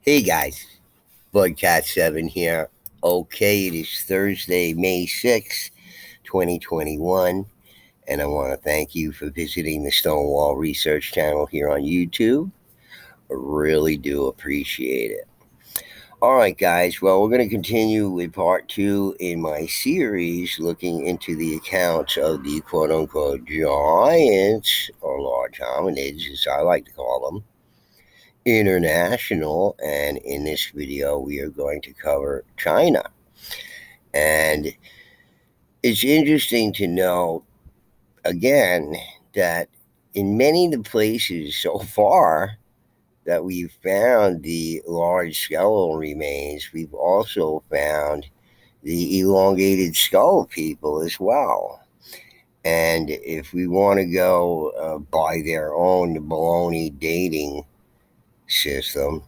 Hey guys, Budcat7 here. Okay, it is Thursday, May 6th, 2021, and I want to thank you for visiting the Stonewall Research channel here on YouTube. I really do appreciate it. All right, guys, well, we're going to continue with part two in my series looking into the accounts of the quote unquote giants, or large hominids, as I like to call them, international, and in this video we are going to cover China. And it's interesting to know again that in many of the places so far that we've found the large skeletal remains, we've also found the elongated skull people as well. And if we want to go by their own baloney dating system,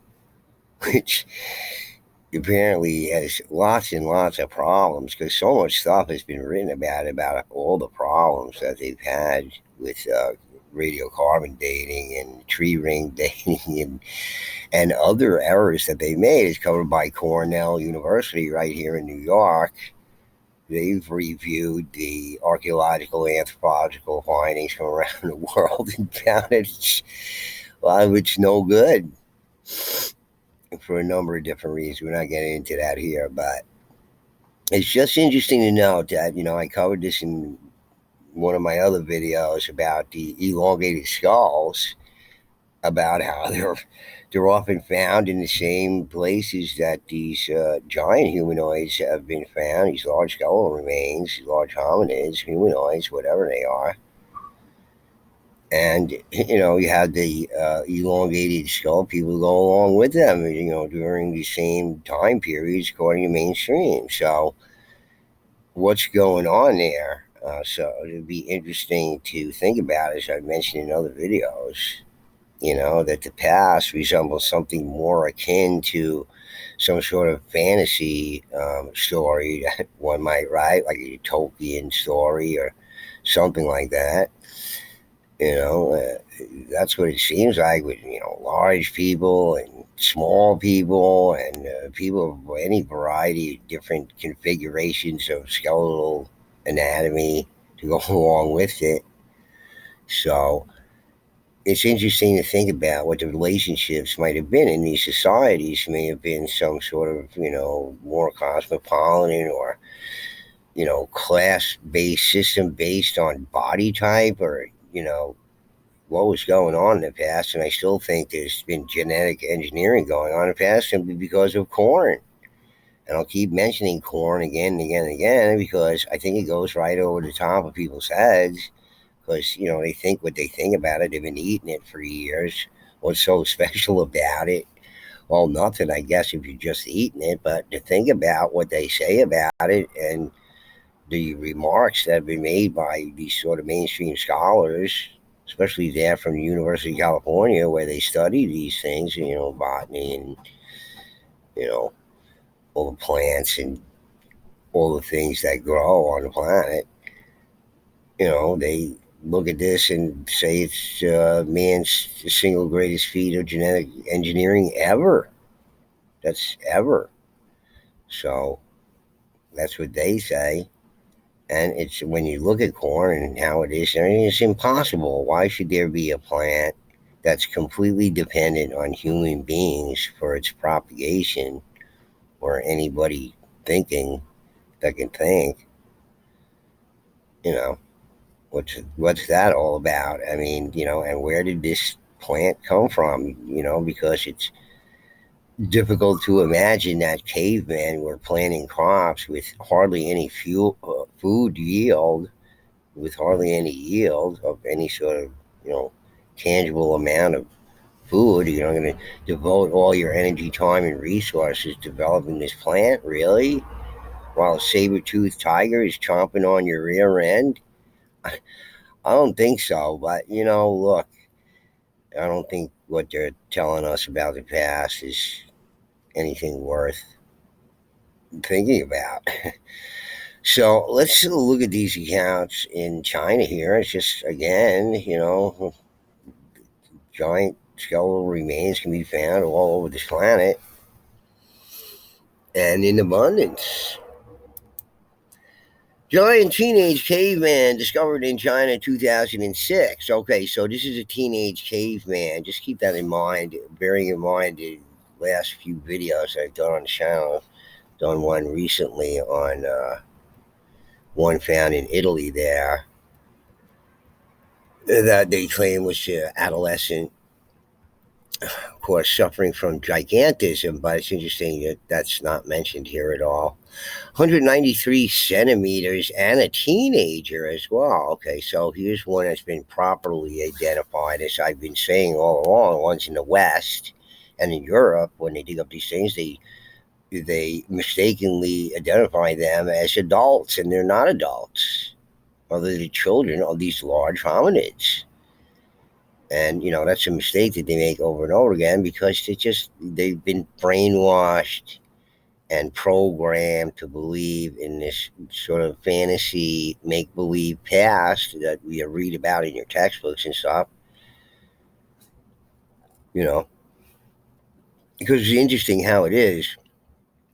which apparently has lots and lots of problems because so much stuff has been written about all the problems that they've had with radiocarbon dating and tree ring dating and other errors that they made. Is covered by Cornell University right here in New York. They've reviewed the archaeological anthropological findings from around the world and found it's a lot of it's no good for a number of different reasons. We're not getting into that here, but it's just interesting to note that, I covered this in one of my other videos about the elongated skulls, about how they're often found in the same places that these giant humanoids have been found, these large skeletal remains, these large hominids, humanoids, whatever they are. And, you have the elongated skull people go along with them, during the same time periods according to mainstream. So, what's going on there? So, it'd be interesting to think about, as I mentioned in other videos, that the past resembles something more akin to some sort of fantasy story that one might write, like a utopian story or something like that. That's what it seems like with large people and small people and people of any variety of different configurations of skeletal anatomy to go along with it. So it's interesting to think about what the relationships might have been in these societies. May have been some sort of more cosmopolitan or class-based system based on body type, or what was going on in the past. And I still think there's been genetic engineering going on in the past simply because of corn. And I'll keep mentioning corn again and again and again because I think it goes right over the top of people's heads because, they think what they think about it. They've been eating it for years. What's so special about it? Well, nothing, I guess, if you're just eating it. But to think about what they say about it and the remarks that have been made by these sort of mainstream scholars, especially there from the University of California, where they study these things, botany and, all the plants and all the things that grow on the planet. They look at this and say it's man's single greatest feat of genetic engineering ever. That's ever. So that's what they say. And it's when you look at corn and how it is, it's impossible. Why should there be a plant that's completely dependent on human beings for its propagation, or anybody thinking that can think? You know, what's that all about? I mean, and where did this plant come from? Because it's difficult to imagine that cavemen were planting crops with hardly any food yield, with hardly any yield of any sort of tangible amount of food. You're going to devote all your energy, time, and resources developing this plant, really, while a saber-toothed tiger is chomping on your rear end? I don't think so. But look, I don't think what they're telling us about the past is anything worth thinking about. So let's look at these accounts in China here. It's just, again, giant skeletal remains can be found all over this planet. and in abundance. Giant teenage caveman discovered in China 2006. Okay, so this is a teenage caveman. Just keep that in mind, bearing in mind the last few videos I've done on the channel. Done one recently on one found in Italy there that they claim was adolescent, of course, suffering from gigantism, but it's interesting that that's not mentioned here at all. 193 centimeters and a teenager as well. Okay, so here's one that's been properly identified, as I've been saying all along. One's in the West and in Europe. When they dig up these things, they mistakenly identify them as adults, and they're not adults. They're the children of these large hominids. And that's a mistake that they make over and over again because they've been brainwashed and programmed to believe in this sort of fantasy make believe past that we read about in your textbooks and stuff. You know, because it's interesting how it is.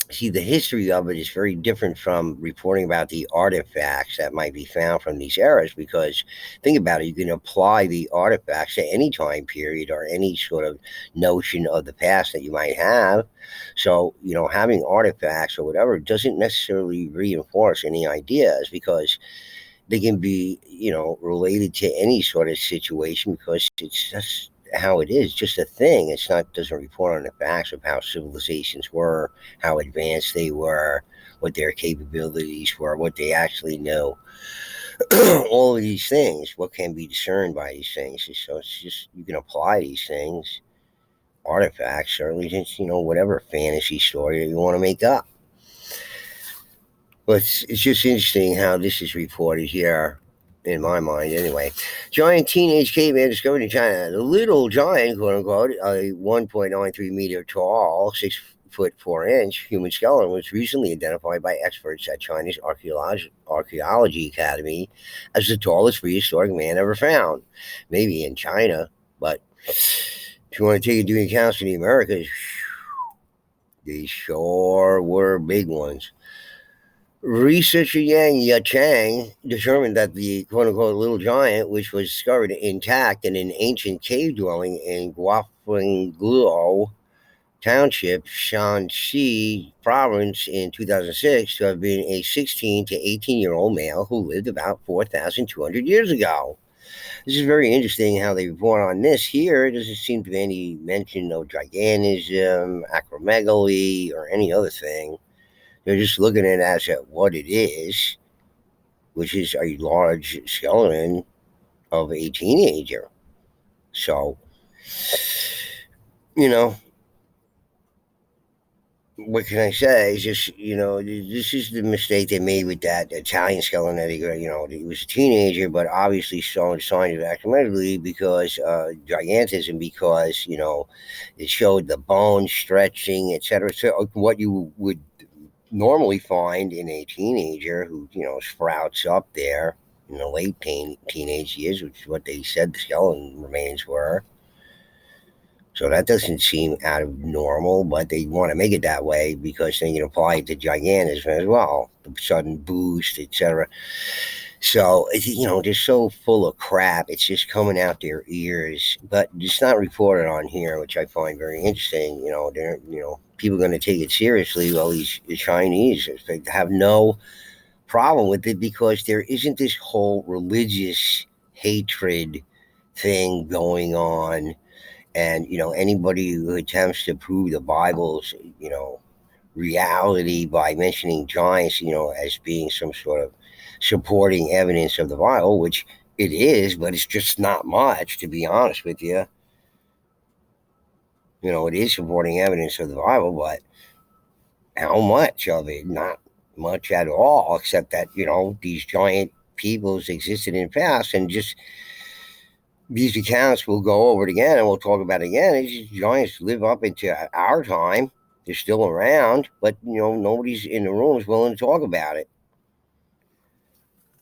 See, the history of it is very different from reporting about the artifacts that might be found from these eras, because think about it, you can apply the artifacts to any time period or any sort of notion of the past that you might have. So having artifacts or whatever doesn't necessarily reinforce any ideas, because they can be related to any sort of situation, because it's just how it is, just a thing. It's not, doesn't report on the facts of how civilizations were, how advanced they were, what their capabilities were, what they actually know. All of these things, what can be discerned by these things. So it's just, you can apply these things, artifacts, certainly, just whatever fantasy story that you want to make up. But it's just interesting how this is reported here, in my mind anyway. Giant teenage caveman discovered in China. The little giant, quote unquote, a 1.93-meter tall, 6 foot 4 inch human skeleton was recently identified by experts at China's Archaeology Academy as the tallest prehistoric man ever found. Maybe in China, but if you want to take into account for the Americas, these sure were big ones. Researcher Yang Yachang determined that the quote unquote little giant, which was discovered intact in an ancient cave dwelling in Guafengluo Township, Shanxi Province in 2006, to have been a 16 to 18-year-old male who lived about 4,200 years ago. This is very interesting how they report on this here. It doesn't seem to be any mention of gigantism, acromegaly, or any other thing. They're just looking at it as at what it is, which is a large skeleton of a teenager. So, you know, what can I say? It's just, this is the mistake they made with that Italian skeleton. That he was a teenager, but obviously showing signs of acromegaly because gigantism, because it showed the bone stretching, etc. So what you would normally find in a teenager who sprouts up there in the late teenage years, which is what they said the skeleton remains were. So that doesn't seem out of normal, but they want to make it that way because they can apply it to gigantism as well, the sudden boost, etc. So just so full of crap. It's just coming out their ears, but it's not reported on here, which I find very interesting. They're people are going to take it seriously. Well, these Chinese, they have no problem with it because there isn't this whole religious hatred thing going on. And anybody who attempts to prove the Bible's reality by mentioning giants as being some sort of supporting evidence of the Bible, which it is, but it's just not much, to be honest with you. It is supporting evidence of the Bible, but how much of it? Not much at all, except that these giant peoples existed in the past, and just these accounts will go over it again, and we'll talk about it again. These giants live up into our time. They're still around, but nobody's in the room is willing to talk about it.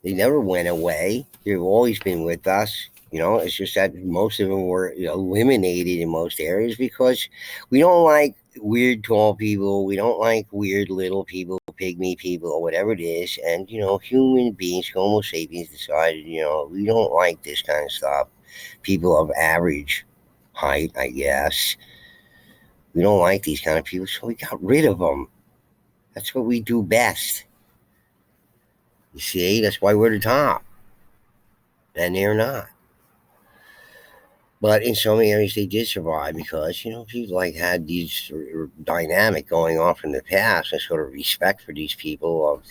They never went away. They've always been with us. It's just that most of them were eliminated in most areas because we don't like weird tall people. We don't like weird little people, pygmy people, or whatever it is. And, human beings, Homo sapiens decided, we don't like this kind of stuff. People of average height, I guess. We don't like these kind of people, so we got rid of them. That's what we do best. You see, that's why we're the top. And they're not. But in some areas, they did survive because people had these dynamic going on from the past and sort of respect for these people of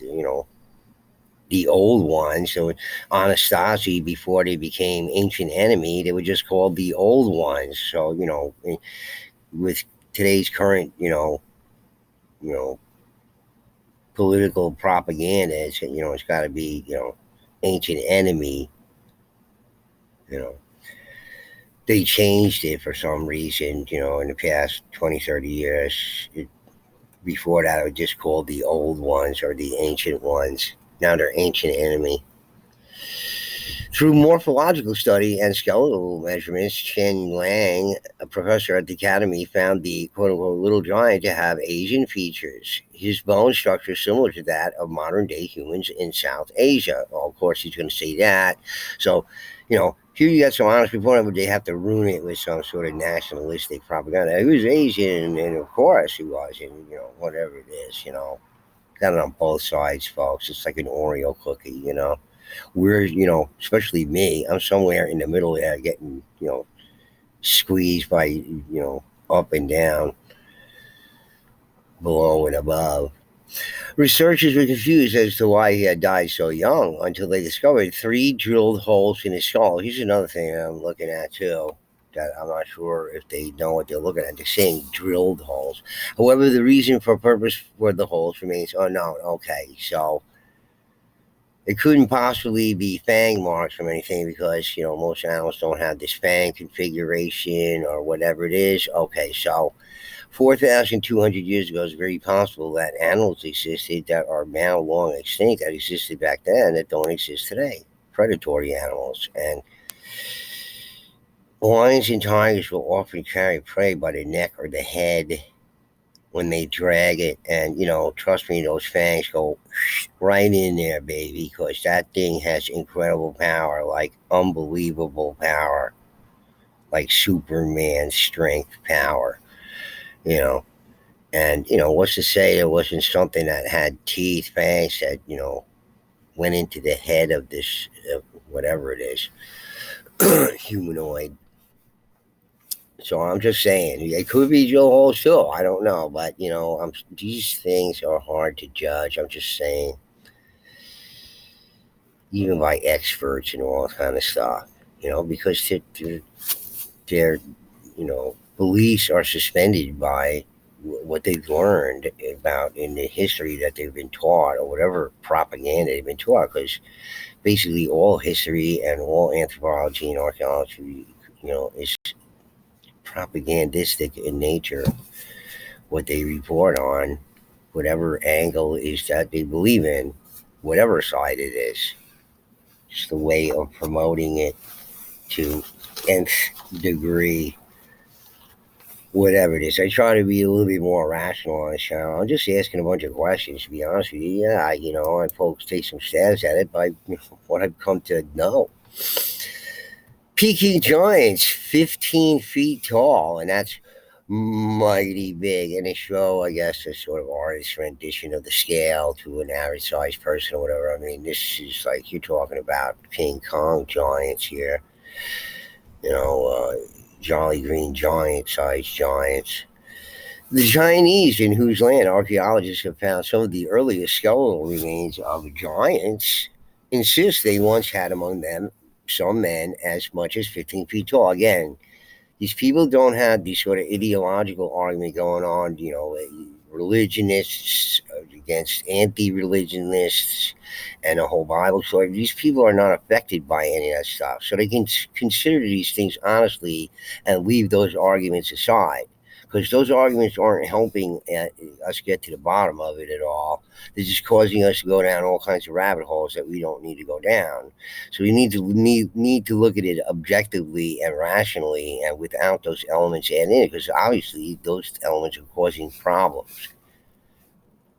the old ones. So Anastasia, before they became ancient enemy, they were just called the old ones. So with today's current you know political propaganda, it's got to be ancient enemy. You know they changed it for some reason, in the past 20, 30 years. Before that, it was just called the old ones or the ancient ones. Now they're ancient enemy. Through morphological study and skeletal measurements, Chen Lang, a professor at the Academy, found the quote unquote little giant to have Asian features. His bone structure is similar to that of modern day humans in South Asia. Well, of course, he's going to say that. So, here you got some honest reporting, but they have to ruin it with some sort of nationalistic propaganda. He was Asian, and of course he was, and whatever it is, got it on both sides, folks. It's like an Oreo cookie. We're, especially me, I'm somewhere in the middle there getting, squeezed by, up and down, below and above. Researchers were confused as to why he had died so young until they discovered 3 drilled holes in his skull. Here's another thing I'm looking at, too, that I'm not sure if they know what they're looking at. They're saying drilled holes. However, the reason for purpose for the holes remains unknown. Okay, so it couldn't possibly be fang marks from anything because, most animals don't have this fang configuration or whatever it is. Okay, so 4,200 years ago, it's very possible that animals existed that are now long extinct that existed back then that don't exist today. Predatory animals. And lions and tigers will often carry prey by the neck or the head when they drag it. And, trust me, those fangs go right in there, baby, because that thing has incredible power, like unbelievable power, like Superman strength power, you know. And, what's to say it wasn't something that had teeth, fangs that, went into the head of this, whatever it is, humanoid. So I'm just saying, it could be Joe Hall too. I don't know, but these things are hard to judge. I'm just saying, even by experts and all that kind of stuff, because their beliefs are suspended by what they've learned about in the history that they've been taught or whatever propaganda they've been taught. Because basically, all history and all anthropology and archaeology, is propagandistic in nature. What they report on, whatever angle is that they believe in, whatever side it is, just a way of promoting it to nth degree, whatever it is. I try to be a little bit more rational on the channel. I'm just asking a bunch of questions, to be honest with you. Yeah, I folks take some stabs at it by what I've come to know. Peaky Giants, 15 feet tall, and that's mighty big. And they show, I guess, a sort of artist rendition of the scale to an average sized person or whatever. I mean, this is like you're talking about King Kong giants here, you know, Jolly Green Giant sized giants. The Chinese, in whose land archaeologists have found some of the earliest skeletal remains of giants, insist they once had among them some men as much as 15 feet tall. Again, these people don't have these sort of ideological argument going on, religionists against anti-religionists and a whole Bible story. These people are not affected by any of that stuff. So they can consider these things honestly and leave those arguments aside. because those arguments aren't helping us get to the bottom of it at all. They're just causing us to go down all kinds of rabbit holes that we don't need to go down. So we need to look at it objectively and rationally, and without those elements added in, because obviously those elements are causing problems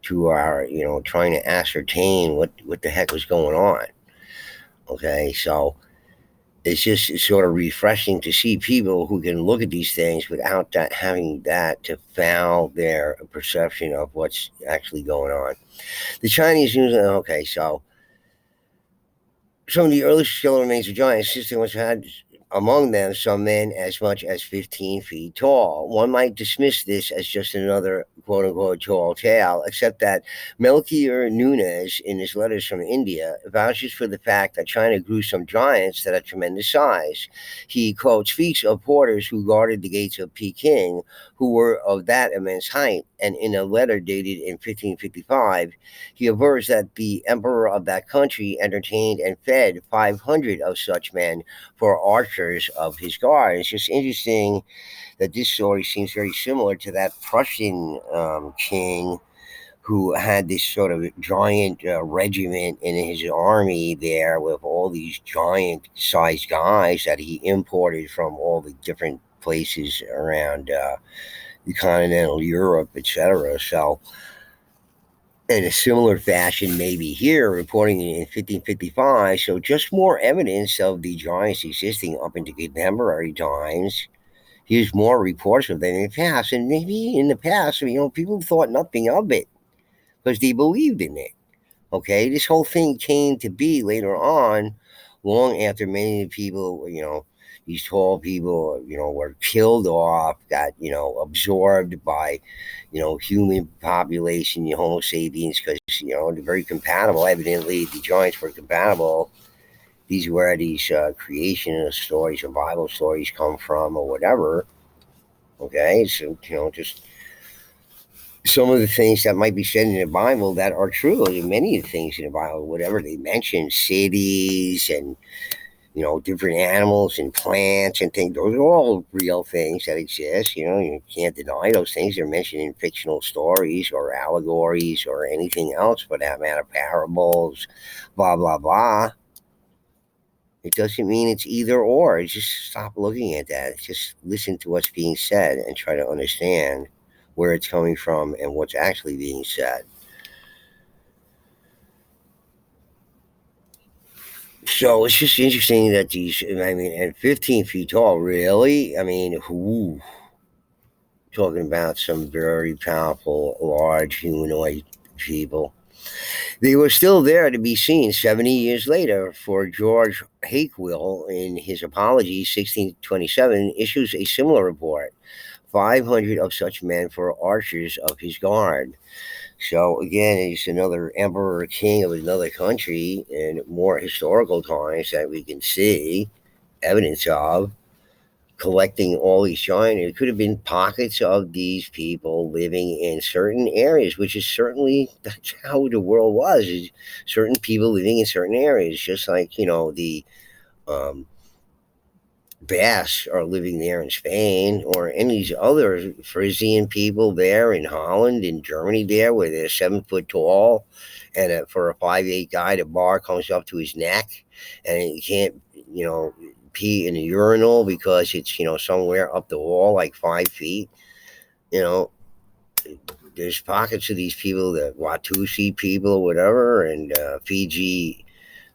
to our, trying to ascertain what the heck was going on. Okay, so it's sort of refreshing to see people who can look at these things without that having that to foul their perception of what's actually going on. The Chinese use okay, so some of the earliest skeletal remains of giants system which had among them some men as much as 15 feet tall. One might dismiss this as just another quote unquote tall tale, except that Melchior Nunez, in his letters from India, vouches for the fact that China grew some giants that are tremendous size. He, quote, speaks of porters who guarded the gates of Peking who were of that immense height, and in a letter dated in 1555, he avers that the emperor of that country entertained and fed 500 of such men for archers of his guard. It's just interesting that this story seems very similar to that Prussian king who had this sort of giant regiment in his army there with all these giant sized guys that he imported from all the different places around the continental Europe, etc. So, in a similar fashion, maybe here, reporting in 1555. So, just more evidence of the giants existing up into contemporary times. Here's more reports of them in the past, and maybe in the past, people thought nothing of it because they believed in it. Okay, this whole thing came to be later on, long after many people, these tall people, were killed off, got, absorbed by, human population, the Homo sapiens, because, they're very compatible. Evidently, the giants were compatible. These where these creationist stories or Bible stories come from or whatever. Okay, so, just some of the things that might be said in the Bible that are true. Many of the things in the Bible, whatever they mention, cities and different animals and plants and things, those are all real things that exist. You can't deny those things. They're mentioned in fictional stories or allegories or anything else for that matter, parables, blah blah blah. It doesn't mean it's either or. Just stop looking at that. Just listen to what's being said and try to understand where it's coming from and what's actually being said. So it's just interesting that and 15 feet tall, really? Talking about some very powerful, large humanoid people. They were still there to be seen 70 years later, for George Hakewill, in his Apology, 1627, issues a similar report. 500 of such men for archers of his guard. So again, he's another emperor or king of another country in more historical times that we can see evidence of collecting all these giant. It could have been pockets of these people living in certain areas, which is certainly that's how the world was. Is certain people living in certain areas, just like the um, Basques are living there in Spain, or any of these other Frisian people there in Holland, in Germany, there where they're 7 foot tall, and for a 5'8" guy, the bar comes up to his neck, and he can't, pee in a urinal because it's somewhere up the wall like 5 feet. You know, there's pockets of these people, the Watusi people, or whatever, and Fiji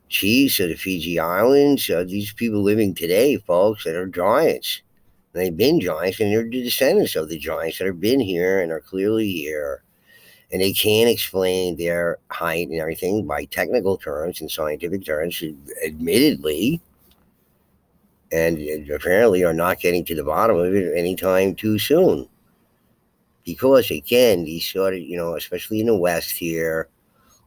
Chiefs of the Fiji Islands. These people living today, folks, that are giants. They've been giants, and they're the descendants of the giants that have been here and are clearly here. And they can't explain their height and everything by technical terms and scientific terms, admittedly, and apparently are not getting to the bottom of it anytime too soon. Because, again, these sort of, especially in the West here,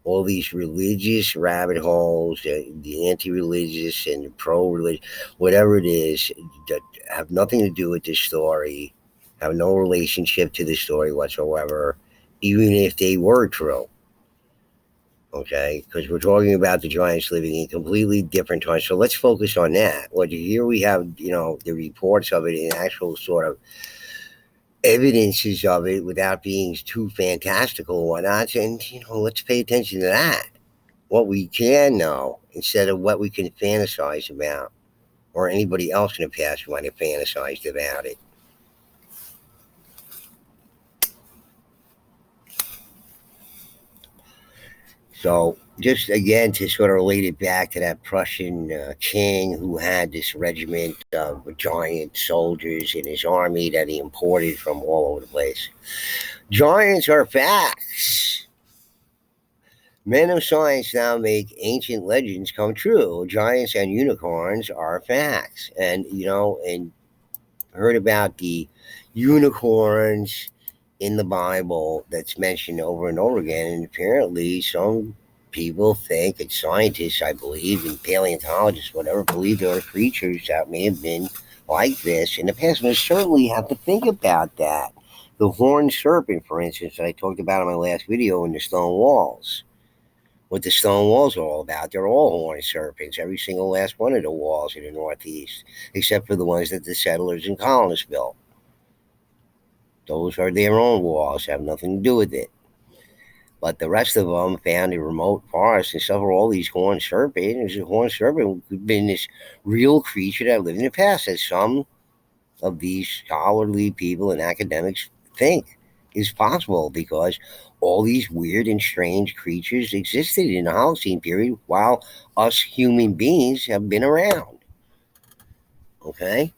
all these religious rabbit holes, the anti-religious and the pro-religious, whatever it is, that have nothing to do with this story, have no relationship to the story whatsoever, even if they were true. Okay, because we're talking about the giants living in completely different times. So let's focus on that. Here we have, the reports of it in actual sort of evidences of it without being too fantastical and whatnot. And, let's pay attention to that. What we can know instead of what we can fantasize about, or anybody else in the past might have fantasized about it. So, just again to sort of relate it back to that Prussian king who had this regiment of giant soldiers in his army that he imported from all over the place. Giants are facts. Men of science now make ancient legends come true. Giants and unicorns are facts. And, and heard about the unicorns in the Bible that's mentioned over and over again. And apparently, some people think, and scientists, I believe, and paleontologists, whatever, believe there are creatures that may have been like this in the past. We certainly have to think about that. The horned serpent, for instance, that I talked about in my last video, in the stone walls. What the stone walls are all about. They're all horned serpents, every single last one of the walls in the Northeast, except for the ones that the settlers and colonists built. Those are their own walls, have nothing to do with it. But the rest of them found in remote forests and stuff are all these horned serpents. A horned serpent could have been this real creature that lived in the past, as some of these scholarly people and academics think is possible, because all these weird and strange creatures existed in the Holocene period while us human beings have been around. Okay?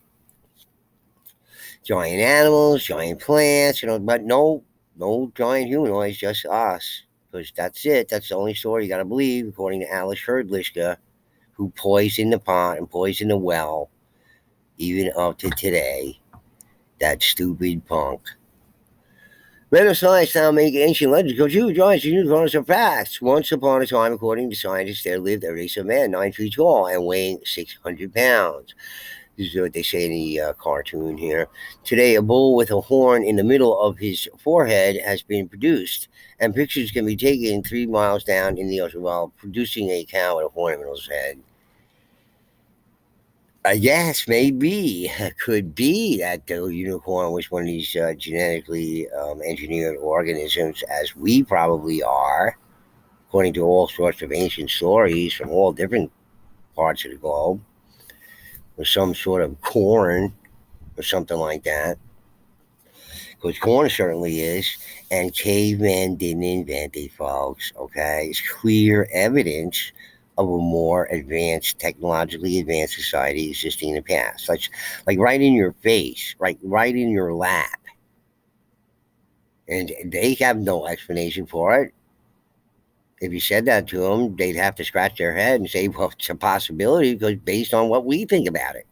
Giant animals, giant plants, but no giant humanoids, just us. Because that's it. That's the only story you got to believe, according to Alice Herdliska, who poisoned the pot and poisoned the well, even up to today. That stupid punk. Men of science now make ancient legends come true. Giants and unicorns are facts. Once upon a time, according to scientists, there lived a race of men 9 feet tall and weighing 600 pounds. This is what they say in the cartoon here. Today, a bull with a horn in the middle of his forehead has been produced, and pictures can be taken 3 miles down in the ocean while producing a cow with a horn in the middle of his head. Yes, maybe. Could be that the unicorn was one of these genetically engineered organisms, as we probably are, according to all sorts of ancient stories from all different parts of the globe, or some sort of corn or something like that. Because corn certainly is, and cavemen didn't invent it, folks. Okay, it's clear evidence of a more advanced, technologically advanced society existing in the past. Like right in your face, right in your lap. And they have no explanation for it. If you said that to them, they'd have to scratch their head and say, well, it's a possibility because based on what we think about it.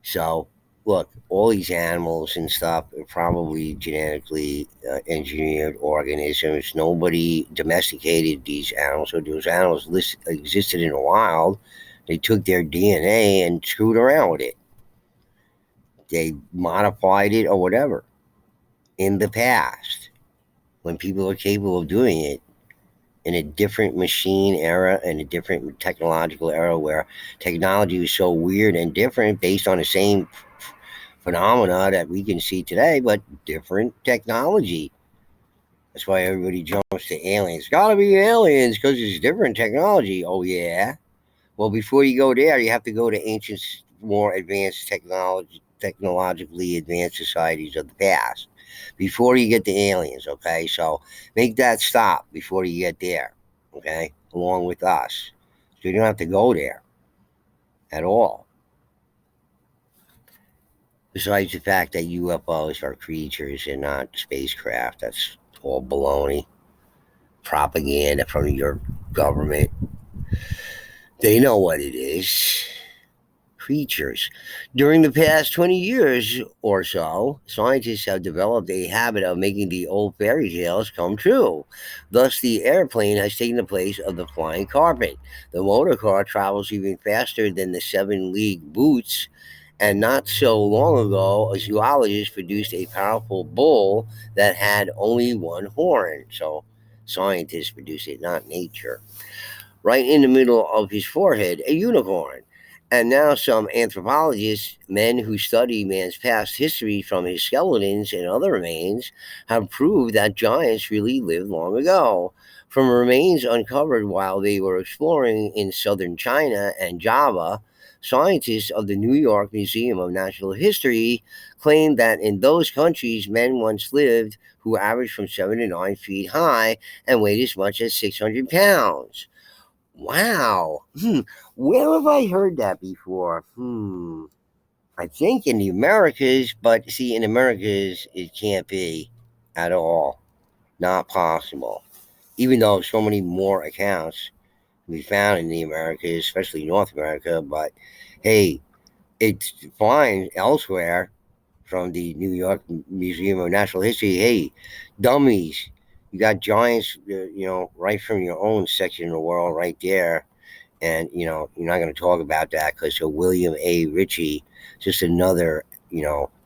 So, look, all these animals and stuff are probably genetically engineered organisms. Nobody domesticated these animals. So those animals existed in the wild. They took their DNA and screwed around with it. They modified it or whatever in the past when people are capable of doing it in a different machine era and a different technological era where technology was so weird and different based on the same phenomena that we can see today, but different technology. That's why everybody jumps to aliens. It's gotta be aliens because it's different technology. Oh, yeah. Well, before you go there, you have to go to ancient, more advanced technologically advanced societies of the past before you get to aliens, okay? So make that stop before you get there, okay? Along with us. So you don't have to go there at all. Besides the fact that UFOs are creatures and not spacecraft, that's all baloney. Propaganda from your government. They know what it is. Creatures. During the past 20 years or so, scientists have developed a habit of making the old fairy tales come true. Thus, the airplane has taken the place of the flying carpet. The motor car travels even faster than the 7 league boots. And not so long ago, a zoologist produced a powerful bull that had only one horn. So, scientists produced it, not nature. Right in the middle of his forehead, a unicorn. And now some anthropologists, men who study man's past history from his skeletons and other remains, have proved that giants really lived long ago. From remains uncovered while they were exploring in southern China and Java, scientists of the New York Museum of Natural History claim that in those countries men once lived who averaged from 7 to 9 feet high and weighed as much as 600 pounds. Wow. Where have I heard that before? I think in the Americas, but see, in Americas, it can't be at all. Not possible. Even though so many more accounts can be found in the Americas, especially North America, but hey, it's fine elsewhere from the New York Museum of Natural History. Hey, dummies, you got giants, right from your own section of the world right there. And you're not going to talk about that because of William A. Ritchie, just another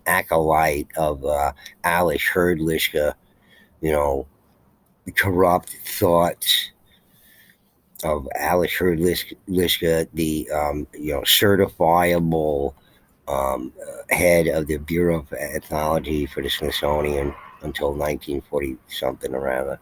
acolyte of Alice Herdlischka, you know corrupt thoughts of Alice Herdlischka, the certifiable head of the Bureau of Ethnology for the Smithsonian until 1940 something or other.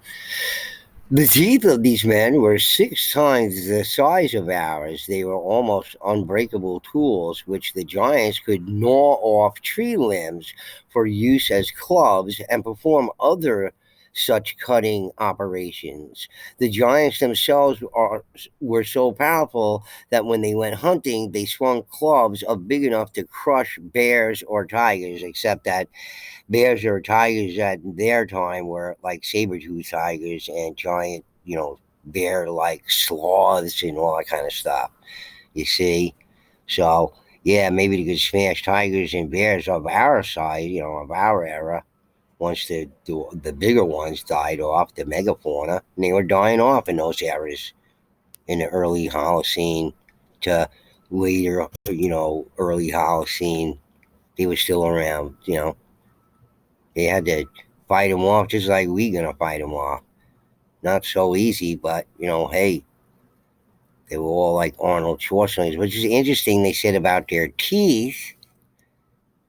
The teeth of these men were 6 times the size of ours. They were almost unbreakable tools, which the giants could gnaw off tree limbs for use as clubs and perform other such cutting operations. The giants themselves were so powerful that when they went hunting, they swung clubs of big enough to crush bears or tigers, except that bears or tigers at their time were like saber-toothed tigers and giant, bear-like sloths and all that kind of stuff. You see, so yeah, maybe they could smash tigers and bears of our size, of our era. Once the bigger ones died off, the megafauna, and they were dying off in those eras in the early Holocene to later, early Holocene. They were still around. They had to fight him off just like we gonna fight him off. Not so easy, but hey, they were all like Arnold Schwarzenegger, which is interesting. They said about their teeth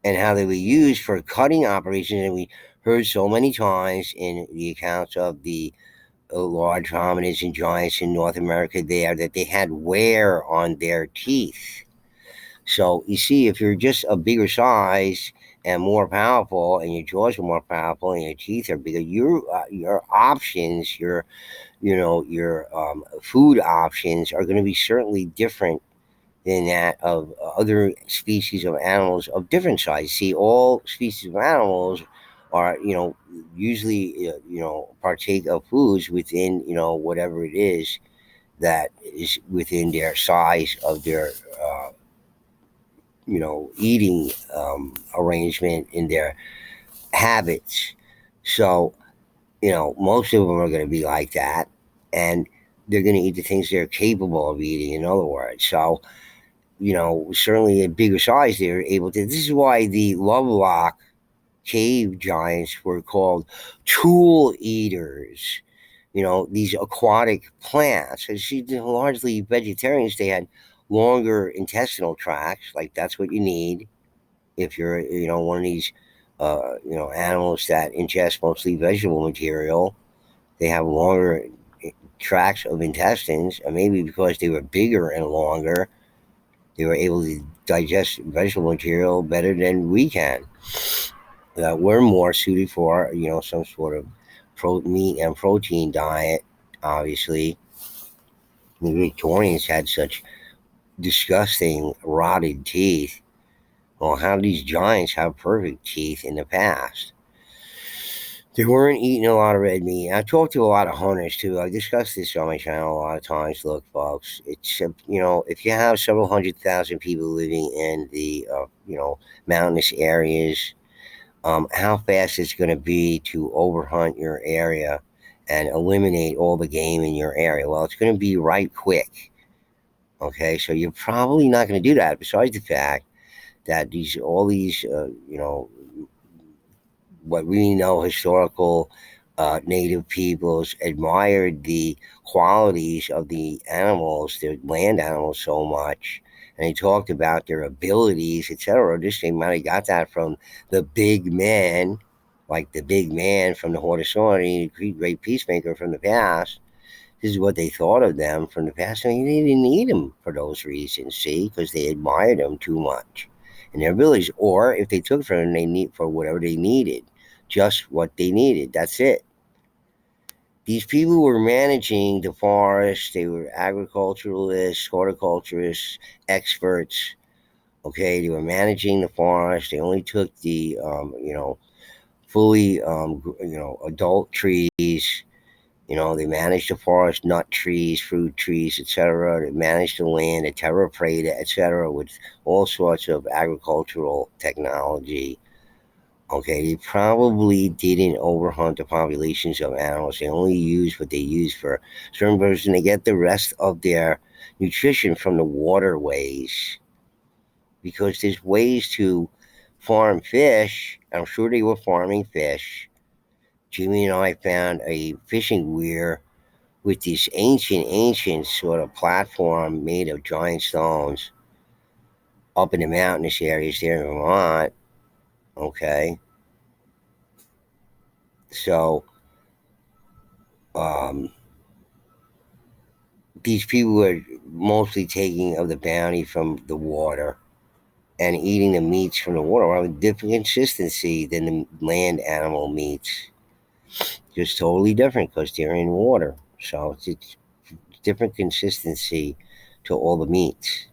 and how they were used for cutting operations, and we heard so many times in the accounts of the large hominids and giants in North America there that they had wear on their teeth. So you see, if you're just a bigger size and more powerful, and your jaws are more powerful, and your teeth are bigger, your options, your food options are going to be certainly different than that of other species of animals of different size. See, all species of animals are usually partake of foods within whatever it is that is within their size of their eating arrangement in their habits. So, most of them are going to be like that. And they're going to eat the things they're capable of eating, in other words. So, certainly a bigger size, they're able to. This is why the Lovelock cave giants were called tool eaters. These aquatic plants. And see, they're largely vegetarians. They had longer intestinal tracts. Like that's what you need if you're one of these animals that ingest mostly vegetable material. They have longer tracts of intestines, and maybe because they were bigger and longer, they were able to digest vegetable material better than we can. That we're more suited for some sort of meat and protein diet. Obviously, the Victorians had such disgusting rotted teeth. Well, how do these giants have perfect teeth in the past? They weren't eating a lot of red meat. I talked to a lot of hunters too. I discussed this on my channel a lot of times. Look, folks, it's if you have several 100,000 people living in the mountainous areas, how fast it's going to be to overhunt your area and eliminate all the game in your area? Well, it's going to be right quick. Okay, so you're probably not going to do that. Besides the fact that all these what we know historical native peoples admired the qualities of the animals, the land animals, so much and they talked about their abilities, etc. This they might have got that from the big man, like the big man from the Haudenosaunee, the great peacemaker from the past. This is what they thought of them from the past. I mean, they didn't need them for those reasons, see, because they admired them too much and their abilities. Or if they took from them, they need for whatever they needed, just what they needed. That's it. These people were managing the forest. They were agriculturalists, horticulturists, experts. Okay, they were managing the forest. They only took the, fully, adult trees. They managed the forest, nut trees, fruit trees, etc. They managed the land, the terra preta, etc., with all sorts of agricultural technology. Okay, they probably didn't overhunt the populations of animals. They only used what they used for certain birds, and they get the rest of their nutrition from the waterways. Because there's ways to farm fish. I'm sure they were farming fish. Jimmy and I found a fishing weir with this ancient sort of platform made of giant stones up in the mountainous areas there in Vermont. Okay, so um, these people were mostly taking of the bounty from the water and eating the meats from the water with a different consistency than the land animal meats. Just totally different because they're in water. So it's different consistency to all the meats.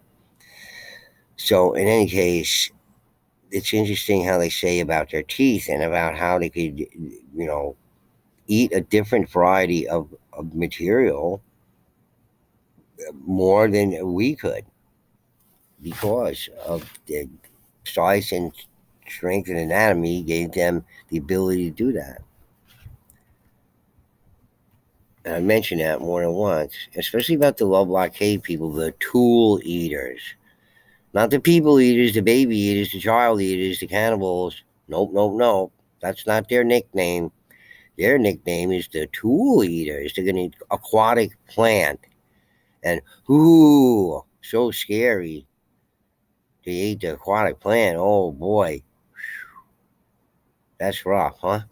So in any case, it's interesting how they say about their teeth and about how they could, eat a different variety of material more than we could because of the size and strength and anatomy gave them the ability to do that. And I mentioned that more than once, especially about the Lovelock Cave people, the tool eaters. Not the people eaters, the baby eaters, the child eaters, the cannibals. Nope, nope, nope. That's not their nickname. Their nickname is the tool eaters. They're going to eat aquatic plant. And, ooh, so scary. They ate the aquatic plant. Oh, boy. That's rough, huh?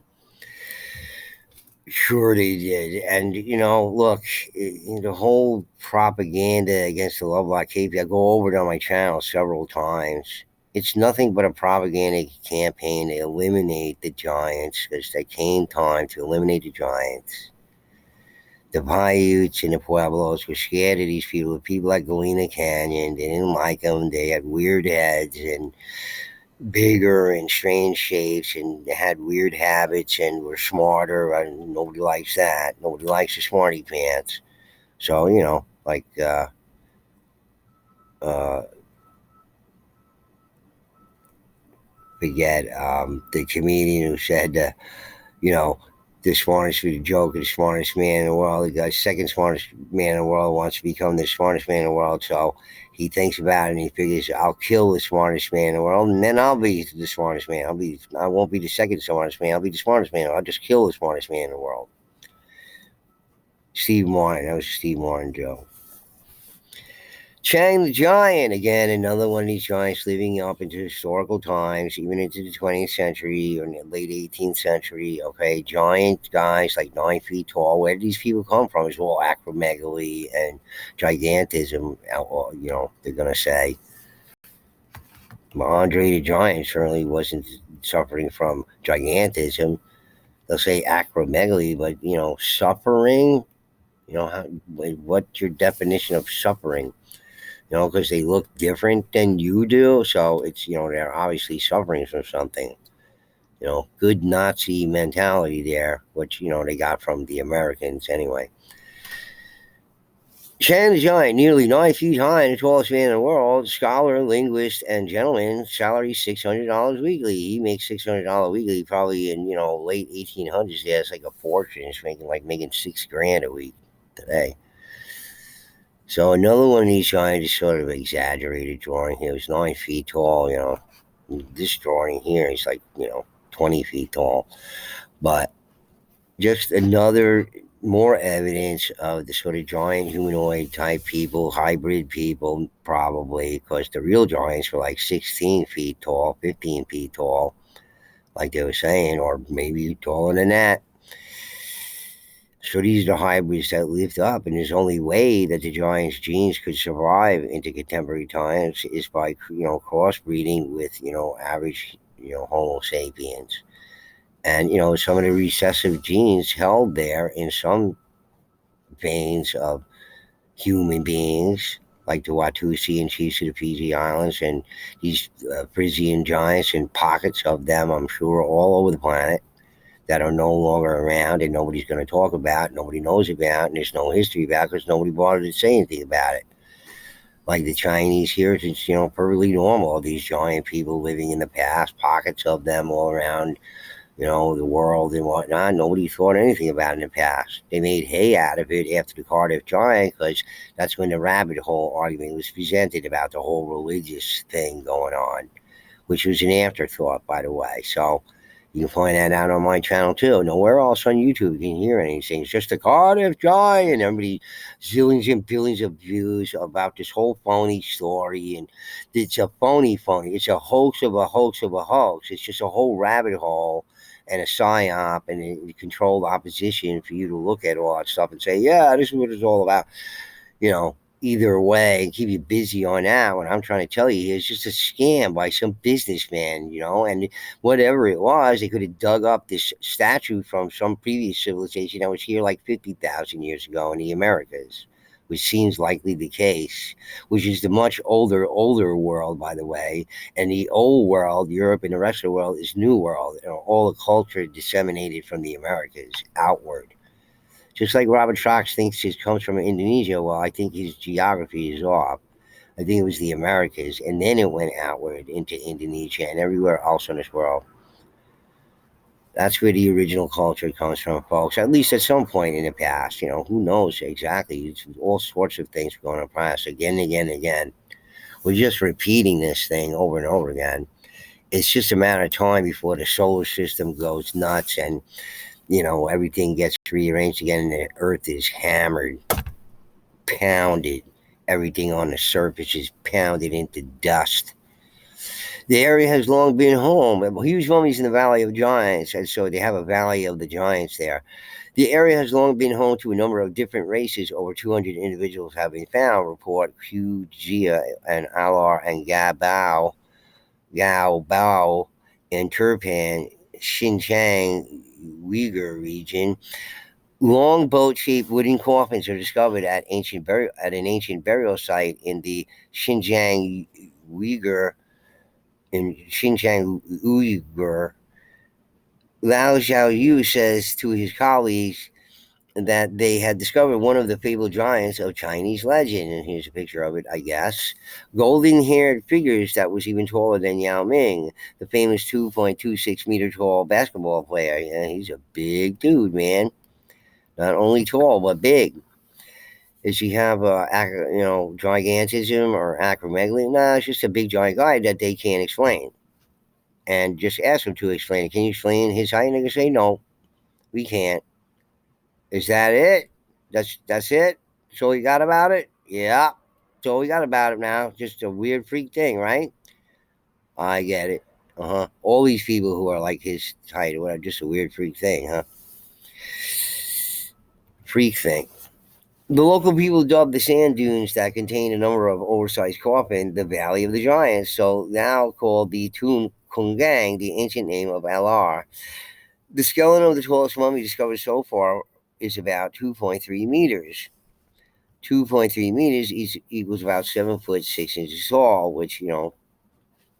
Sure they did. And, look, the whole propaganda against the Lovelock Cave, I go over it on my channel several times. It's nothing but a propaganda campaign to eliminate the giants because there came time to eliminate the giants. The Paiutes and the Pueblos were scared of these people. People like Galena Canyon, they didn't like them. They had weird heads and bigger and strange shapes and had weird habits and were smarter. And nobody likes that. Nobody likes the smarty pants. So, like, uh, forget the comedian who said, you know, the smartest for the joke, the smartest man in the world. The guy, second smartest man in the world, wants to become the smartest man in the world. So he thinks about it and he figures, I'll kill the smartest man in the world, and then I'll be the smartest man. I won't be the second smartest man. I'll be the smartest man. I'll just kill the smartest man in the world. Steve Martin. That was a Steve Martin joke. Chang the Giant, again, another one of these giants living up into historical times, even into the 20th century or the late 18th century. Okay, giant guys like 9 feet tall. Where did these people come from? It's all acromegaly and gigantism, they're going to say. Andre the Giant certainly wasn't suffering from gigantism. They'll say acromegaly, but, suffering, what's your definition of suffering? Because they look different than you do. So it's, they're obviously suffering from something. Good Nazi mentality there, which, they got from the Americans anyway. Shan the Giant, nearly 9 feet high and the tallest man in the world, scholar, linguist, and gentleman, salary $600 weekly. He makes $600 weekly probably in, late 1800s. Yeah, it's like a fortune. It's making $6,000 a week today. So another one of these giants is sort of exaggerated drawing. He was 9 feet tall, This drawing here is like, 20 feet tall. But just another more evidence of the sort of giant humanoid type people, hybrid people, probably, because the real giants were like 16 feet tall, 15 feet tall, like they were saying, or maybe taller than that. So these are the hybrids that lived up, and there's only way that the giants' genes could survive into contemporary times is by crossbreeding with average Homo sapiens, and some of the recessive genes held there in some veins of human beings, like the Watusi and chiefs of the Fiji Islands, and these Frisian giants, and pockets of them, I'm sure, all over the planet that are no longer around and nobody's going to talk about, nobody knows about, and there's no history about because nobody bothered to say anything about it. Like the Chinese here, it's perfectly normal. These giant people living in the past, pockets of them all around the world and whatnot. Nobody thought anything about it in the past. They made hay out of it after the Cardiff Giant because that's when the rabbit hole argument was presented about the whole religious thing going on, which was an afterthought, by the way. So you can find that out on my channel too. Nowhere else on YouTube you can hear anything. It's just a Cardiff Giant, and everybody zillions and billions of views about this whole phony story. And it's a phony. It's a hoax of a hoax of a hoax. It's just a whole rabbit hole and a psyop and a controlled opposition for you to look at all that stuff and say, yeah, this is what it's all about. Either way, and keep you busy on that. What I'm trying to tell you is just a scam by some businessman, and whatever it was, they could have dug up this statue from some previous civilization that was here like 50,000 years ago in the Americas, which seems likely the case, which is the much older world, by the way. And the old world, Europe and the rest of the world, is New World, all the culture disseminated from the Americas outward. Just like Robert Fox thinks it comes from Indonesia, well, I think his geography is off. I think it was the Americas, and then it went outward into Indonesia and everywhere else in this world. That's where the original culture comes from, folks. At least at some point in the past, who knows exactly? It's all sorts of things going on past again and again and again. We're just repeating this thing over and over again. It's just a matter of time before the solar system goes nuts and everything gets rearranged again, and the Earth is hammered, pounded. Everything on the surface is pounded into dust. The area has long been home of huge mummies in the Valley of Giants, and so they have a Valley of the Giants there. The area has long been home to a number of different races. Over 200 individuals have been found, report Q, Gia, and Alar and Gabao, Gao Bao, and Turpan, Xinjiang, Uyghur region. Long boat-shaped wooden coffins are discovered at an ancient burial site in the Xinjiang Uyghur in Xinjiang Uyghur. Lao Xiaoyu says to his colleagues that they had discovered one of the fabled giants of Chinese legend, and here's a picture of it, I guess. Golden-haired figures that was even taller than Yao Ming, the famous 2.26-meter tall basketball player. Yeah, he's a big dude, man. Not only tall, but big. Does he have gigantism or acromegaly? No, it's just a big giant guy that they can't explain. And just ask him to explain it. Can you explain his height? And they can say, no, we can't. Is that it? That's it? That's all you got about it? Yeah. That's all we got about it now. Just a weird freak thing, right? I get it. All these people who are like his height or whatever, just a weird freak thing, huh? Freak thing. The local people dubbed the sand dunes that contain a number of oversized coffins the Valley of the Giants, so now called the Tun Kungang, the ancient name of Alar. The skeleton of the tallest mummy discovered so far is about 2.3 meters. 2.3 meters equals about 7 foot 6 inches tall, which,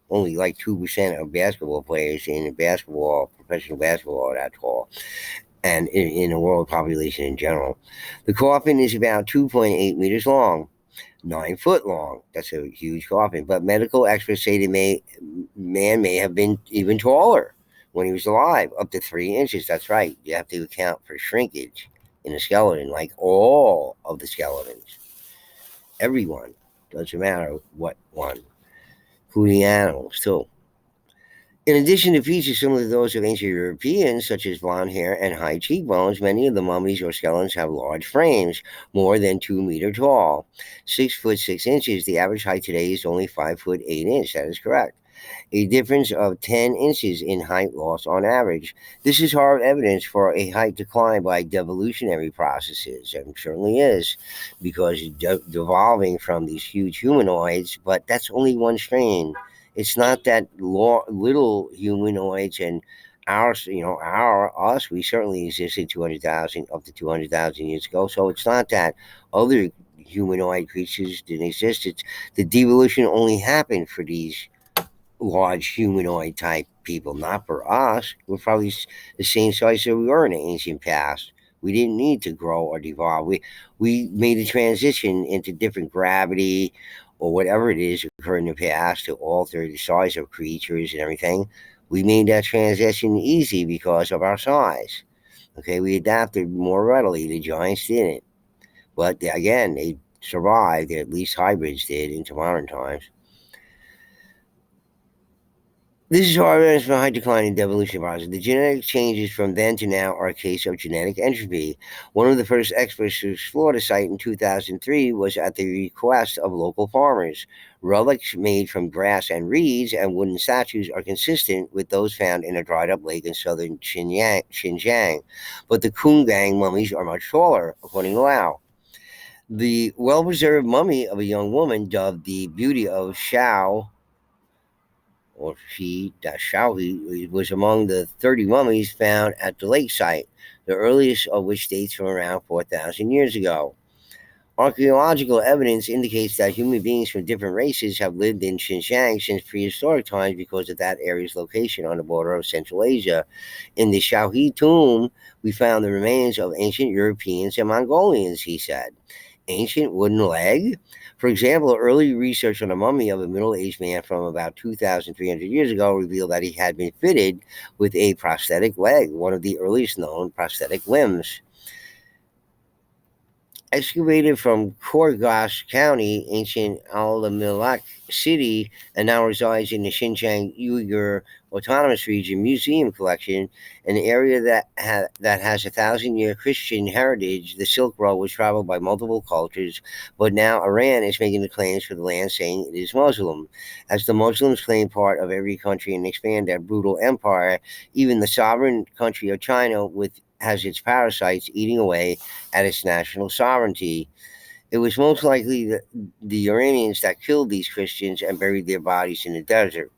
only like 2% of basketball players in professional basketball, are that tall, and in the world population in general. The coffin is about 2.8 meters long, 9 foot long. That's a huge coffin. But medical experts say man may have been even taller when he was alive, up to 3 inches. That's right. You have to account for shrinkage in a skeleton, like all of the skeletons. Everyone. Doesn't matter what one, including animals too. In addition to features similar to those of ancient Europeans, such as blonde hair and high cheekbones, many of the mummies or skeletons have large frames, more than 2 meter tall. 6 foot 6 inches, the average height today is only 5 foot 8 inches. That is correct. A difference of 10 inches in height loss on average. This is hard evidence for a height decline by devolutionary processes, and certainly is, because devolving from these huge humanoids, but that's only one strain. It's not that little humanoids and us, we certainly existed 200,000, up to 200,000 years ago. So it's not that other humanoid creatures didn't exist. It's the devolution only happened for these large humanoid type people, not for us. We're probably the same size that we were in the ancient past. We didn't need to grow or devolve. We made a transition into different gravity or whatever it is occurred in the past to alter the size of creatures and everything. We made that transition easy because of our size. Okay, we adapted more readily. The giants didn't. But again, they survived, at least hybrids did, into modern times. This is how evidence for high decline in devolution process. The genetic changes from then to now are a case of genetic entropy. One of the first experts to explore the site in 2003 was at the request of local farmers. Relics made from grass and reeds and wooden statues are consistent with those found in a dried up lake in southern Xinjiang. But the Kungang mummies are much taller, according to Lau. The well preserved mummy of a young woman, dubbed the Beauty of Shao, or she, Dashawi, was among the 30 mummies found at the lake site, the earliest of which dates from around 4,000 years ago. Archaeological evidence indicates that human beings from different races have lived in Xinjiang since prehistoric times because of that area's location on the border of Central Asia. In the Shaohui tomb, we found the remains of ancient Europeans and Mongolians, he said. Ancient wooden leg? For example, early research on a mummy of a middle aged man from about 2,300 years ago revealed that he had been fitted with a prosthetic leg, one of the earliest known prosthetic limbs. Excavated from Korgas County, ancient Alamilak City, and now resides in the Xinjiang Uyghur Autonomous Region Museum collection, an area that has 1,000-year Christian heritage. The Silk Road was traveled by multiple cultures, but now Iran is making the claims for the land, saying it is Muslim. As the Muslims claim part of every country and expand their brutal empire, even the sovereign country of China has its parasites eating away at its national sovereignty. It was most likely the Iranians that killed these Christians and buried their bodies in the desert.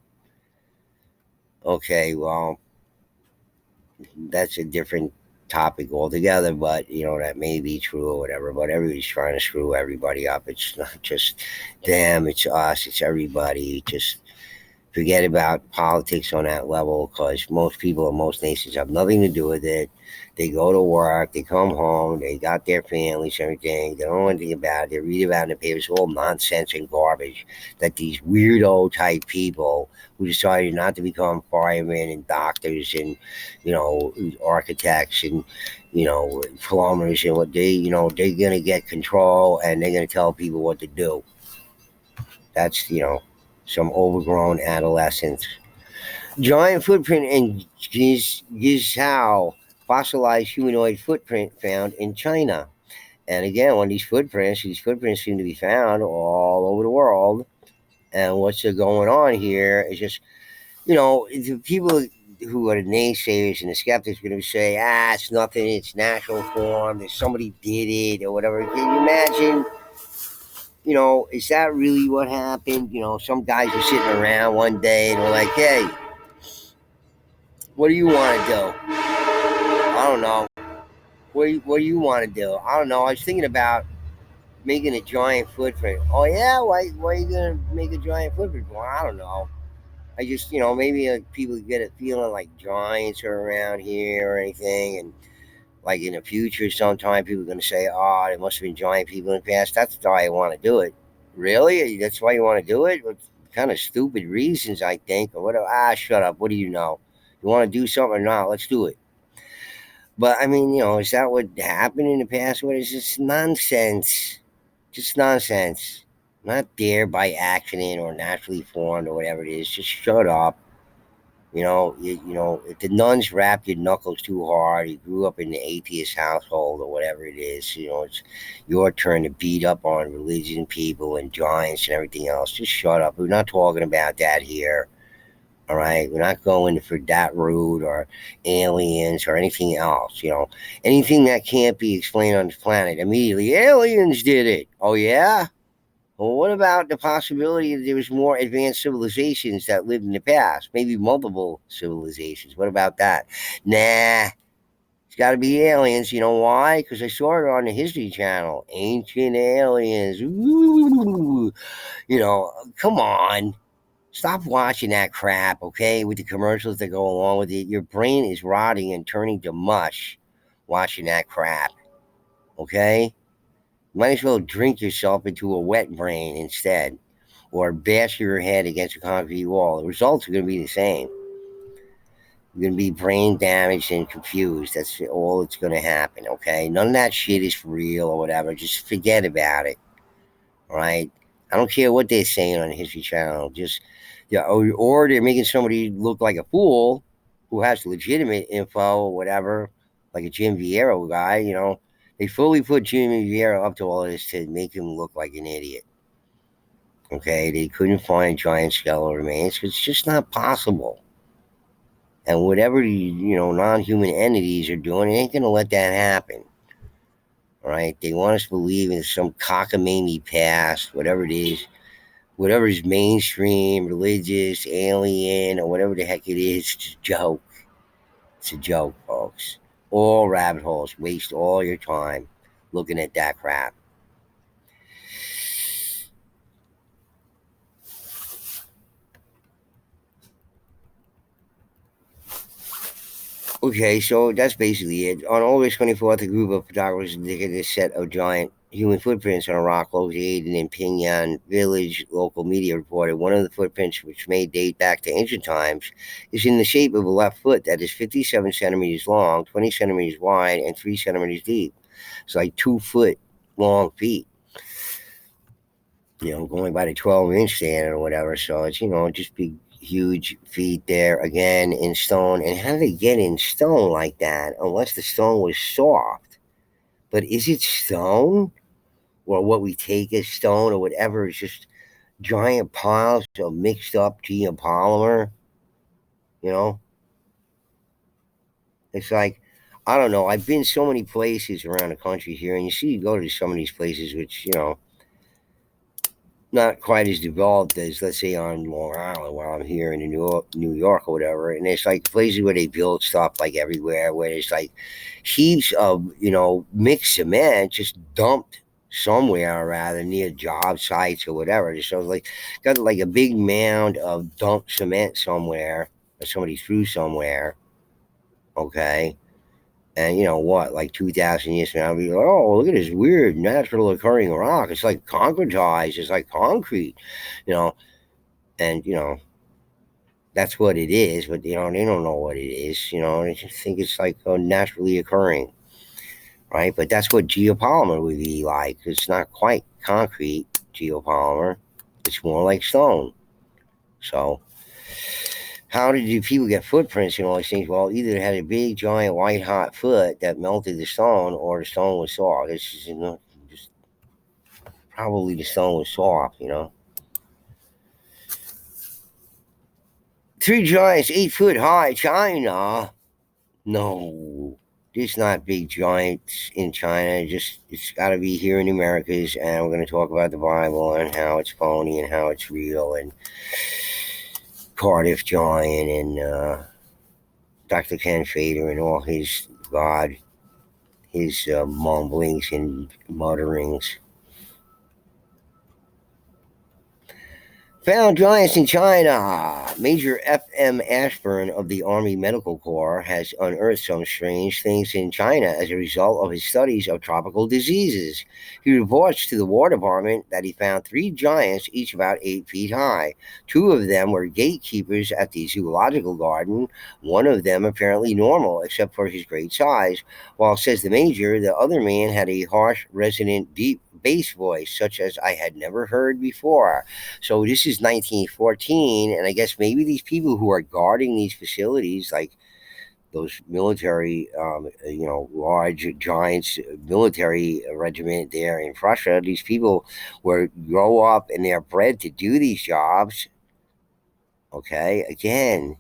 Okay, well, that's a different topic altogether, but that may be true or whatever. But everybody's trying to screw everybody up. It's not just them, it's us, it's everybody. Just forget about politics on that level, because most people in most nations have nothing to do with it. They go to work, they come home, they got their families, everything. They don't know anything about it. They read about it in the papers, all nonsense and garbage that these weirdo type people who decided not to become firemen and doctors and, architects and, plumbers and what they're going to get control and they're going to tell people what to do. That's, some overgrown adolescents. Giant footprint in Gizhou, fossilized humanoid footprint found in China. And again, when these footprints seem to be found all over the world. And what's going on here is just, the people who are the naysayers and the skeptics are going to say, it's nothing, it's natural form, that somebody did it or whatever. Can you imagine? Is that really what happened? Some guys were sitting around one day and were like, hey, what do you want to do? I don't know. What do you want to do? I don't know. I was thinking about making a giant footprint. Oh, yeah? Why are you going to make a giant footprint? Well, I don't know. I just, maybe people get a feeling like giants are around here or anything. And like in the future, sometime people are going to say, oh, there must have been giant people in the past. That's why I want to do it. Really? That's why you want to do it? What kind of stupid reasons, I think, or whatever. Shut up. What do you know? You want to do something or not? Let's do it. But I mean, is that what happened in the past? What is this nonsense? Just nonsense. Not there by accident or naturally formed or whatever it is. Just shut up. If the nuns wrapped your knuckles too hard, you grew up in the atheist household or whatever it is, it's your turn to beat up on religion, people, and giants and everything else. Just shut up. We're not talking about that here. All right, we're not going for that route or aliens or anything else. Anything that can't be explained on this planet. Immediately, aliens did it. Oh yeah. Well, what about the possibility that there was more advanced civilizations that lived in the past? Maybe multiple civilizations. What about that? Nah, it's got to be aliens. You know why? Because I saw it on the History Channel. Ancient aliens. Ooh. Come on. Stop watching that crap, okay? With the commercials that go along with it. Your brain is rotting and turning to mush watching that crap, okay? Might as well drink yourself into a wet brain instead, or bash your head against a concrete wall. The results are going to be the same. You're going to be brain damaged and confused. That's all that's going to happen, okay? None of that shit is real or whatever. Just forget about it, all right? I don't care what they're saying on the History Channel. Just, yeah, or they're making somebody look like a fool who has legitimate info or whatever, like a Jim Vieira guy, They fully put Jimmy Vieira up to all this to make him look like an idiot. Okay, they couldn't find giant skeletal remains. It's just not possible. And whatever non-human entities are doing, they ain't gonna let that happen. All right, they want us to believe in some cockamamie past, whatever it is, whatever is mainstream, religious, alien, or whatever the heck it is. It's a joke. It's a joke, folks. All rabbit holes. Waste all your time looking at that crap. Okay, so that's basically it. On August 24th, a group of photographers detected a set of giant human footprints on a rock located in Pingyang village. Local media reported one of the footprints, which may date back to ancient times, is in the shape of a left foot that is 57 centimeters long, 20 centimeters wide, and 3 centimeters deep. It's like 2 foot long feet, going by the 12-inch standard or whatever. So it's, just big, huge feet there again in stone. And how did they get in stone like that unless the stone was soft? But is it stone or what we take as stone or whatever is just giant piles of mixed up geopolymer? You know, it's like, I don't know. I've been so many places around the country here, and you go to some of these places, which, not quite as developed as, let's say, on Long Island while I'm here in New York or whatever. And it's like places where they build stuff like everywhere, where there's like heaps of, mixed cement just dumped somewhere or rather near job sites or whatever. So it's like got like a big mound of dumped cement somewhere that somebody threw somewhere. Okay. And you know what, like 2,000 years from now, I'll be like, oh, look at this weird natural occurring rock. It's like concretized. It's like concrete, you know. And, that's what it is. But, they don't know what it is, They just think it's like naturally occurring, right? But that's what geopolymer would be like. It's not quite concrete geopolymer, it's more like stone. So, how did you people get footprints and all these things? Well, either they had a big, giant, white hot foot that melted the stone, or the stone was soft. It's just, just probably the stone was soft. Three giants, 8 foot high, China. No, there's not big giants in China. It's got to be here in the Americas, and we're going to talk about the Bible and how it's phony and how it's real, and Cardiff Giant and Dr. Ken Fader and all his God, his mumblings and mutterings. Found giants in China. Major F.M. Ashburn of the Army Medical Corps has unearthed some strange things in China as a result of his studies of tropical diseases. He reports to the War Department that he found 3 giants, each about 8 feet high. 2 of them were gatekeepers at the zoological garden, one of them apparently normal except for his great size. While, says the major, the other man had a harsh, resonant, deep bass voice, such as I had never heard before. So this is 1914, and I guess maybe these people who are guarding these facilities, like those military, large giants military regiment there in Prussia, these people were grow up and they're bred to do these jobs. Okay, again,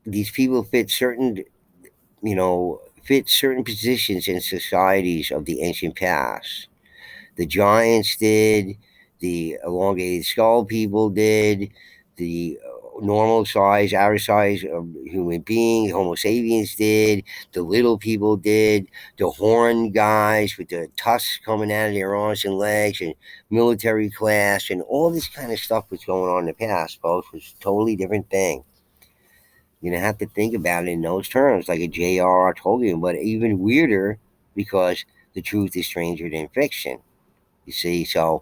these people fit certain positions in societies of the ancient past. The giants did, the elongated skull people did, the normal size, average size of human being, Homo sapiens did, the little people did, the horned guys with the tusks coming out of their arms and legs, and military class, and all this kind of stuff was going on in the past, folks. Was a totally different thing. You don't have to think about it in those terms, like a J.R.R. Tolkien, but even weirder because the truth is stranger than fiction. You see, so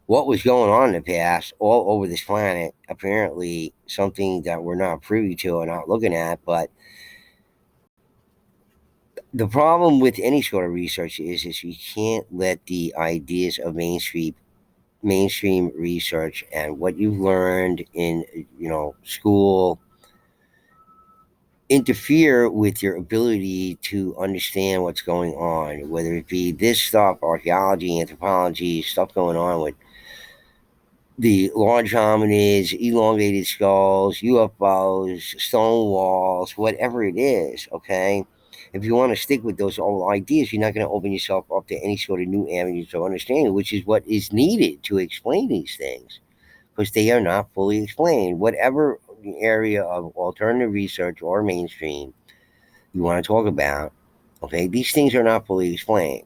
what was going on in the past all over this planet, apparently something that we're not privy to and not looking at. But the problem with any sort of research is you can't let the ideas of mainstream research and what you've learned in school interfere with your ability to understand what's going on, whether it be this stuff, archaeology, anthropology, stuff going on with the large hominids, elongated skulls, UFOs, stone walls, whatever it is, okay? If you want to stick with those old ideas, you're not going to open yourself up to any sort of new avenues of understanding, which is what is needed to explain these things, because they are not fully explained. Whatever area of alternative research or mainstream you want to talk about, okay, these things are not fully explained.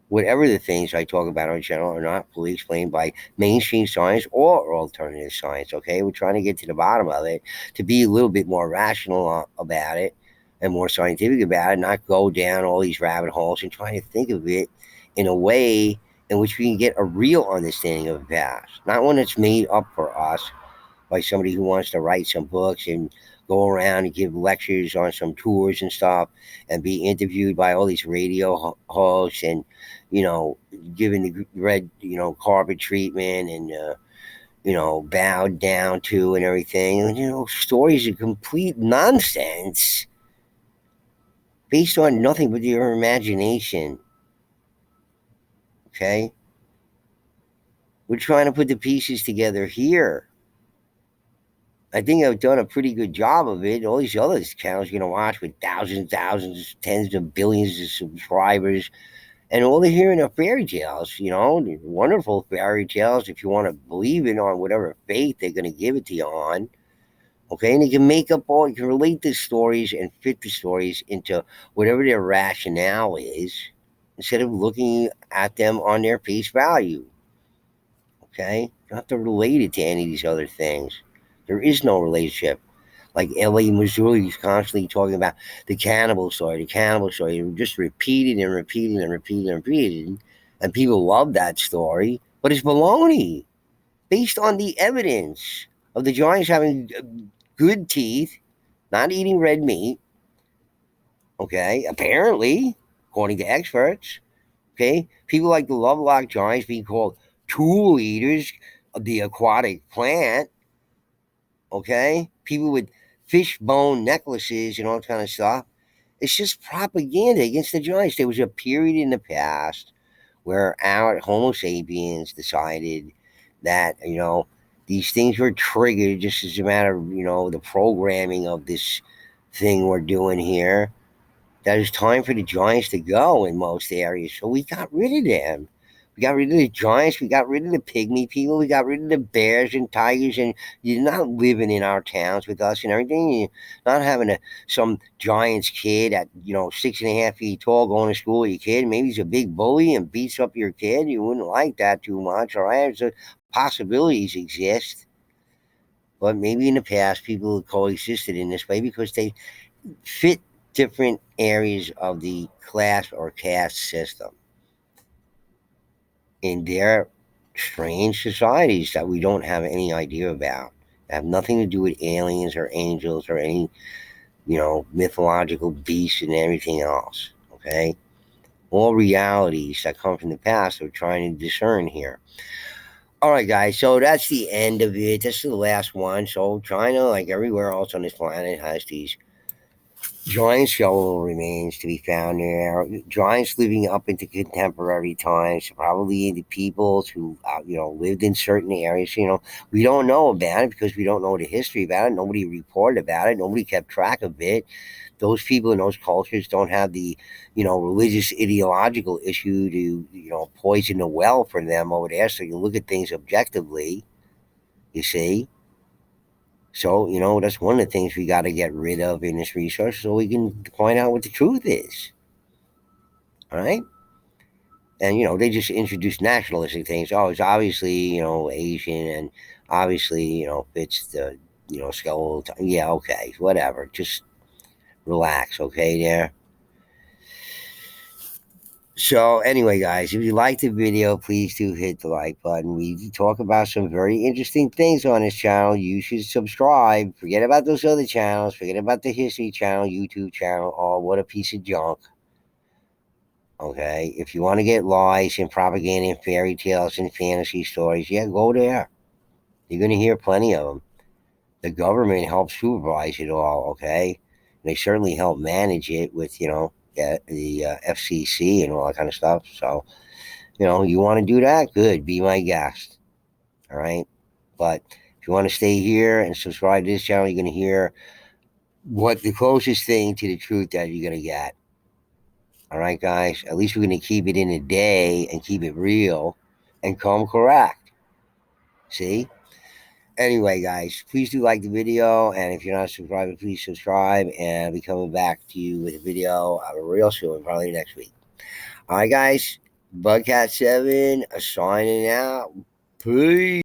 Whatever the things I talk about in general are not fully explained by mainstream science or alternative science. Okay, we're trying to get to the bottom of it, to be a little bit more rational about it and more scientific about it, not go down all these rabbit holes, and trying to think of it in a way in which we can get a real understanding of the past, not one that's made up for us by somebody who wants to write some books and go around and give lectures on some tours and stuff and be interviewed by all these radio hosts and, given the red, carpet treatment and, bowed down to and everything. And, stories of complete nonsense based on nothing but your imagination. Okay? We're trying to put the pieces together here. I think I've done a pretty good job of it. All these other channels you're gonna watch with thousands, tens of billions of subscribers, and all they're hearing are fairy tales. Wonderful fairy tales if you want to believe it on whatever faith they're gonna give it to you on. Okay, and you can relate the stories and fit the stories into whatever their rationale is, instead of looking at them on their face value. Okay, you don't have to relate it to any of these other things. There is no relationship. Like L.A. Missouri is constantly talking about the cannibal story, just repeating and repeating and repeating and repeating, and people love that story, but it's baloney based on the evidence of the Giants having good teeth, not eating red meat. Okay, apparently, according to experts. Okay, people like the Lovelock Giants being called tool eaters of the aquatic plant. Okay, people with fish bone necklaces and all that kind of stuff. It's just propaganda against the Giants. There was a period in the past where our Homo sapiens decided that these things were triggered just as a matter of the programming of this thing we're doing here, that it's time for the Giants to go in most areas. So we got rid of them. We got rid of the Giants. We got rid of the pygmy people. We got rid of the bears and tigers. And you're not living in our towns with us and everything. You're not having some Giants kid at 6.5 feet tall going to school with your kid. Maybe he's a big bully and beats up your kid. You wouldn't like that too much, all right? So possibilities exist. But maybe in the past, people coexisted in this way because they fit different areas of the class or caste system in their strange societies that we don't have any idea about. They have nothing to do with aliens or angels or any, mythological beasts and everything else. Okay? All realities that come from the past we're trying to discern here. All right, guys. So that's the end of it. This is the last one. So China, like everywhere else on this planet, has these giant skeletal remains to be found there. Giants living up into contemporary times, probably the peoples who lived in certain areas. We don't know about it because we don't know the history about it. Nobody reported about it. Nobody kept track of it. Those people in those cultures don't have the religious ideological issue to poison the well for them over there. So you look at things objectively. You see. So, that's one of the things we got to get rid of in this research so we can find out what the truth is. All right. And, they just introduce nationalistic things. Oh, it's obviously, Asian and obviously, fits the, skeletal. Yeah, okay, whatever. Just relax, okay, there. So, anyway, guys, if you liked the video, please do hit the like button. We talk about some very interesting things on this channel. You should subscribe. Forget about those other channels. Forget about the History channel, YouTube channel. Oh, what a piece of junk. Okay? If you want to get lies and propaganda and fairy tales and fantasy stories, yeah, go there. You're going to hear plenty of them. The government helps supervise it all, okay? And they certainly help manage it with, the FCC and all that kind of stuff. So, you want to do that? Good. Be my guest. All right. But if you want to stay here and subscribe to this channel, you're going to hear what the closest thing to the truth that you're going to get. All right, guys. At least we're going to keep it in a day and keep it real and come correct. See? Anyway, guys, please do like the video. And if you're not subscribed, please subscribe. And I'll be coming back to you with a video real soon, probably next week. All right, guys. Bugcat7 signing out. Peace.